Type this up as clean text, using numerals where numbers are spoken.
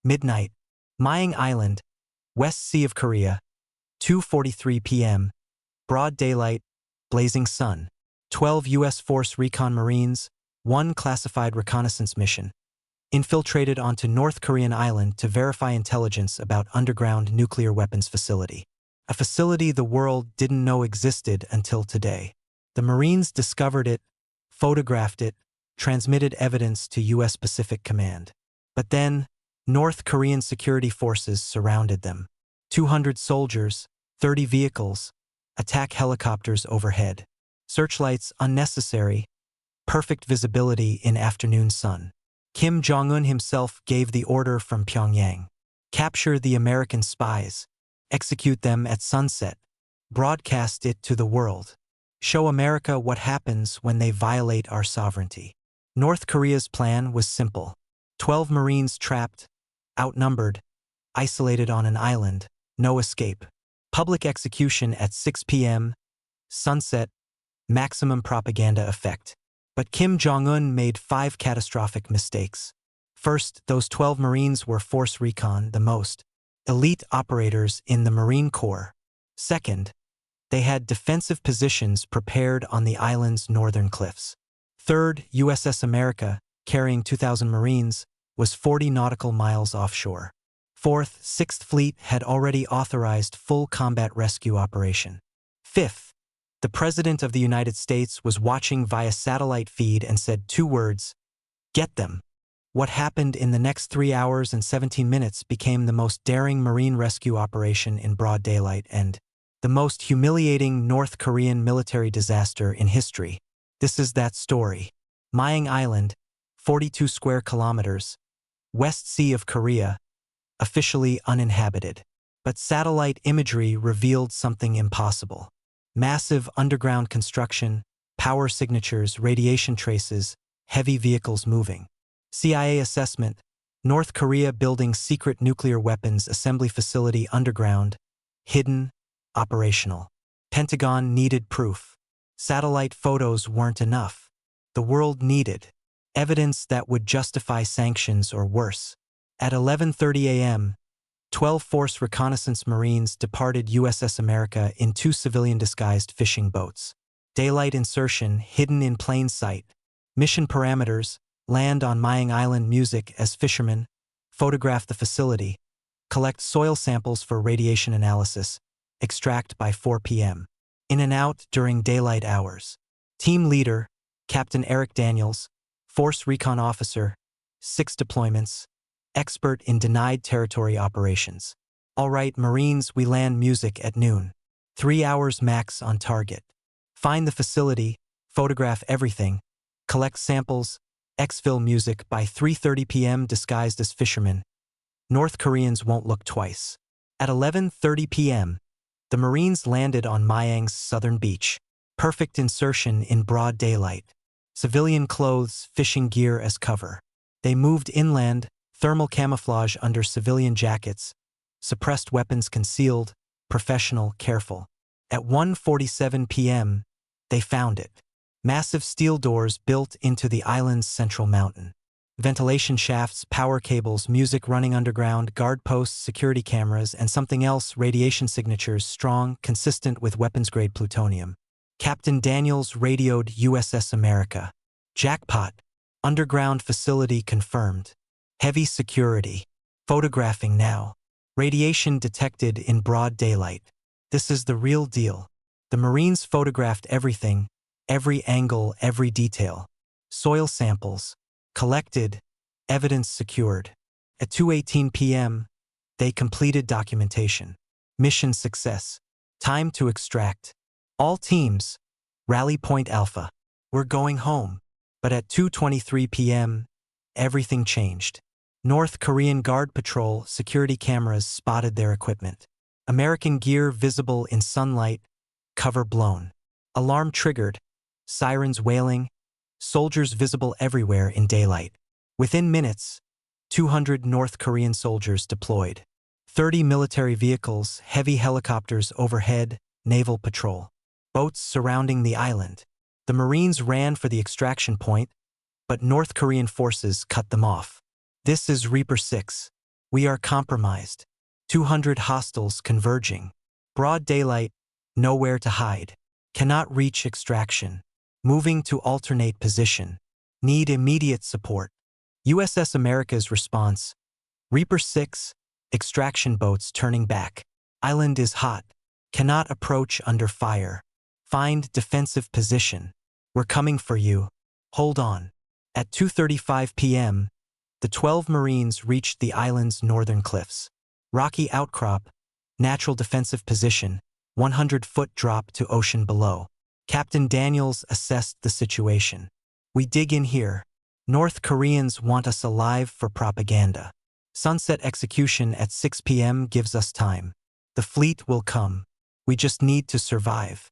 Midnight. Maeng Island, West Sea of Korea. 2:43 p.m. Broad daylight, blazing sun. 12 U.S. Force Recon Marines, 1 classified reconnaissance mission, infiltrated onto North Korean island to verify intelligence about underground nuclear weapons facility. A facility the world didn't know existed until today. The Marines discovered it, photographed it, transmitted evidence to U.S. Pacific Command. But then, North Korean security forces surrounded them. 200 soldiers, 30 vehicles, attack helicopters overhead. Searchlights unnecessary, perfect visibility in afternoon sun. Kim Jong-un himself gave the order from Pyongyang. Capture the American spies. Execute them at sunset. Broadcast it to the world. Show America what happens when they violate our sovereignty. North Korea's plan was simple. 12 Marines trapped, outnumbered, isolated on an island, no escape. Public execution at 6 p.m., sunset, maximum propaganda effect. But Kim Jong-un made 5 catastrophic mistakes. First, those 12 Marines were Force Recon, the most elite operators in the Marine Corps. Second, they had defensive positions prepared on the island's northern cliffs. Third, USS America, carrying 2,000 Marines, was 40 nautical miles offshore. Fourth, 6th Fleet had already authorized full combat rescue operation. Fifth, the President of the United States was watching via satellite feed and said 2 words, "Get them." What happened in the next 3 hours and 17 minutes became the most daring Marine rescue operation in broad daylight and the most humiliating North Korean military disaster in history. This is that story. Maeng Island, 42 square kilometers, West Sea of Korea, officially uninhabited. But satellite imagery revealed something impossible. Massive underground construction, power signatures, radiation traces, heavy vehicles moving. CIA assessment, North Korea building secret nuclear weapons assembly facility underground, hidden, operational. Pentagon needed proof. Satellite photos weren't enough. The world needed evidence that would justify sanctions or worse. At 11:30 a.m., 12 Force Reconnaissance Marines departed USS America in 2 civilian-disguised fishing boats. Daylight insertion hidden in plain sight. Mission parameters: land on Maeng Island music as fishermen, photograph the facility, collect soil samples for radiation analysis, extract by 4 p.m. In and out during daylight hours. Team leader, Captain Eric Daniels, Force Recon Officer, 6 deployments, expert in denied territory operations. All right, Marines, we land music at noon. 3 hours max on target. Find the facility, photograph everything, collect samples, exfil music by 3:30 p.m. disguised as fishermen. North Koreans won't look twice. At 11:30 p.m., the Marines landed on Maeng's southern beach. Perfect insertion in broad daylight. Civilian clothes, fishing gear as cover. They moved inland, thermal camouflage under civilian jackets, suppressed weapons concealed, professional, careful. At 1:47 p.m., they found it. Massive steel doors built into the island's central mountain. Ventilation shafts, power cables, music running underground, guard posts, security cameras, and something else, radiation signatures strong, consistent with weapons-grade plutonium. Captain Daniels radioed USS America. Jackpot. Underground facility confirmed. Heavy security. Photographing now. Radiation detected in broad daylight. This is the real deal. The Marines photographed everything, every angle, every detail. Soil samples. Collected. Evidence secured. At 2:18 p.m., they completed documentation. Mission success. Time to extract. All teams. Rally Point Alpha. We're going home. But at 2:23 p.m., everything changed. North Korean Guard Patrol security cameras spotted their equipment. American gear visible in sunlight, cover blown. Alarm triggered, sirens wailing, soldiers visible everywhere in daylight. Within minutes, 200 North Korean soldiers deployed. 30 military vehicles, heavy helicopters overhead, naval patrol. Boats surrounding the island. The Marines ran for the extraction point, but North Korean forces cut them off. This is Reaper 6. We are compromised. 200 hostiles converging. Broad daylight, nowhere to hide. Cannot reach extraction. Moving to alternate position. Need immediate support. USS America's response. Reaper 6, extraction boats turning back. Island is hot. Cannot approach under fire. Find defensive position. We're coming for you. Hold on. At 2:35 p.m., the 12 Marines reached the island's northern cliffs. Rocky outcrop, natural defensive position, 100-foot drop to ocean below. Captain Daniels assessed the situation. We dig in here. North Koreans want us alive for propaganda. Sunset execution at 6 p.m. gives us time. The fleet will come. We just need to survive.